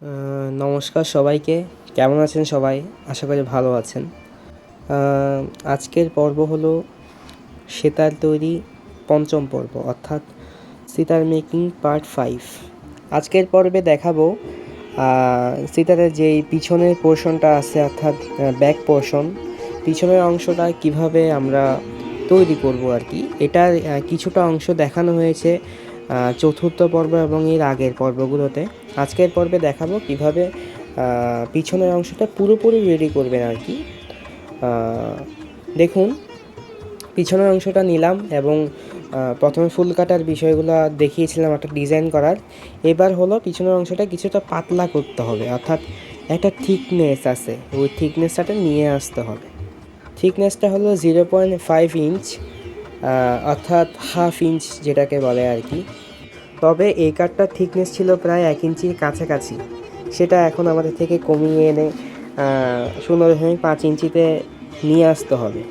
নমস্কার সবাইকে। কেমন আছেন সবাই? আশা করি ভালো আছেন। আজকের পর্ব হলো সেতার তৈরি পঞ্চম পর্ব, অর্থাৎ সিতার মেকিং পার্ট 5। আজকের পর্বে দেখাবো সিতারের যেই পিছনের পোর্শনটা আছে, অর্থাৎ ব্যাক পোর্শন, পিছনের অংশটা কিভাবে আমরা তৈরি করব আর কি। এটার কিছুটা অংশ দেখানো হয়েছে চতুর্থ পর্ব এবং এর আগের পর্বগুলোতে। আজকের পর্বে দেখাবো কিভাবে পিছনের অংশটা পুরোপুরি রেডি করবেন আর কি। দেখুন, পিছনের অংশটা নিলাম এবং প্রথমে ফুল কাটার বিষয়গুলো দেখিয়েছিলাম একটা ডিজাইন করার। এবার হলো পিছনের অংশটা কিছুটা পাতলা করতে হবে, অর্থাৎ একটা থিকনেস আছে, ওই থিকনেসটা নিয়ে আসতে হবে। থিকনেসটা হলো 0.5 ইঞ্চ, অর্থাৎ হাফ ইঞ্চ যেটাকে বলে আর কি। তবে এই কাঠটার থিকনেস ছিল প্রায় 1 ইঞ্চির কাছাকাছি, সেটা এখন আমাদের থেকে কমিয়ে এনে 0.5 ইঞ্চিতে নিয়ে আসতে হবে।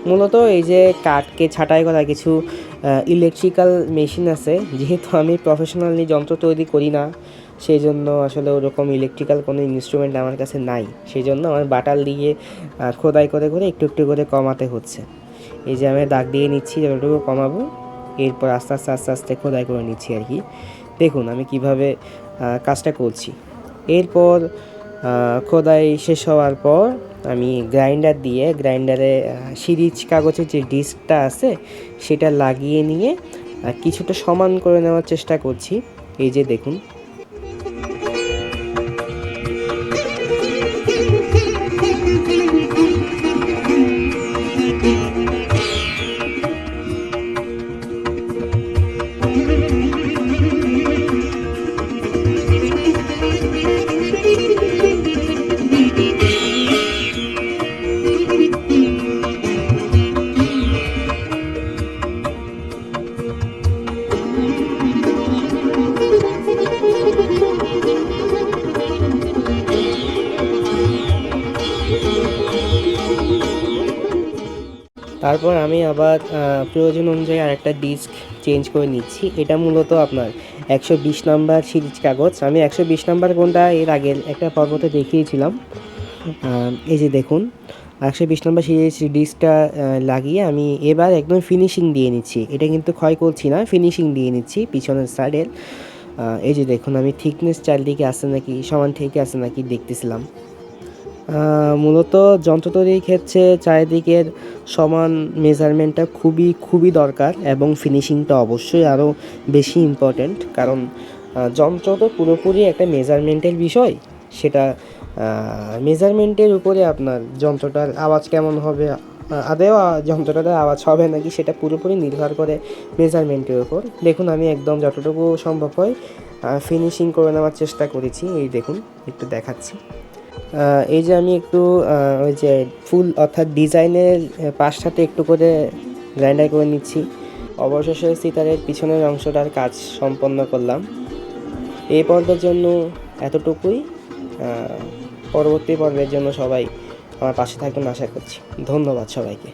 মূলত এই যে কাঠকে ছাঁটাই করা কিছু ইলেকট্রিক্যাল মেশিন আছে, যেহেতু আমি প্রফেশনালি যন্ত্র তৈরি করি না, সেই জন্য আসলে ওরকম ইলেকট্রিক্যাল কোনো ইনস্ট্রুমেন্ট আমার কাছে নাই। সেই জন্য আমার বাটাল দিয়ে খোদাই করে করে একটু একটু করে কমাতে হচ্ছে। এই যে আমি দাগ দিয়ে নিচ্ছি, যতটুকু কমাবো, এরপর আস্তে আস্তে আস্তে আস্তে খোদাই করে নিচ্ছি আর কি। দেখুন আমি কিভাবে কাজটা করছি। এরপর খোদাই শেষ হওয়ার পর আমি গ্রাইন্ডারে সিরিজ কাগজের যে ডিস্কটা আছে সেটা লাগিয়ে নিয়ে কিছুটা সমান করে নেওয়ার চেষ্টা করছি। এই যে দেখুন, তারপর আমি আবার প্রয়োজন অনুযায়ী আরেকটা ডিস্ক চেঞ্জ করে নিচ্ছি। এটা মূলত আপনার 120 নাম্বার সিরিজ কাগজ। আমি 120 নাম্বার কোনটা এর আগের একটা পর্বতে দেখিয়েছিলাম। এই যে দেখুন, 120 নাম্বার সিরিজ ডিস্কটা লাগিয়ে আমি এবার একদম ফিনিশিং দিয়ে নিচ্ছি। এটা কিন্তু ক্ষয় করছি না, ফিনিশিং দিয়ে নিচ্ছি পিছনের সাইডের। এই যে দেখুন, আমি থিকনেস চারদিকে আছে নাকি, সমান থেকে আছে নাকি দেখতেছিলাম। মূলত যন্ত্র তৈরির ক্ষেত্রে চারিদিকের সমান মেজারমেন্টটা খুবই দরকার, এবং ফিনিশিংটা অবশ্যই আরও বেশি ইম্পর্ট্যান্ট, কারণ যন্ত্র তো পুরোপুরি একটা মেজারমেন্টের বিষয়। সেটা মেজারমেন্টের উপরে আপনার যন্ত্রটার আওয়াজ কেমন হবে, আদেও যন্ত্রটার আওয়াজ হবে নাকি, সেটা পুরোপুরি নির্ভর করে মেজারমেন্টের উপর। দেখুন আমি একদম যতটুকু সম্ভব হয় ফিনিশিং করে নেওয়ার চেষ্টা করেছি। এই দেখুন, একটু দেখাচ্ছি। এই যে আমি একটু ওই যে ফুল অর্থাৎ ডিজাইনের পাশটাতে একটু করে গ্রাইন্ডার করে নিচ্ছি। অবশেষে সিতারের পিছনের অংশটার কাজ সম্পন্ন করলাম। এই পর্বের জন্য এতটুকুই। পরবর্তী পর্বের জন্য সবাই আমার পাশে থাকবেন আশা করছি। ধন্যবাদ সবাইকে।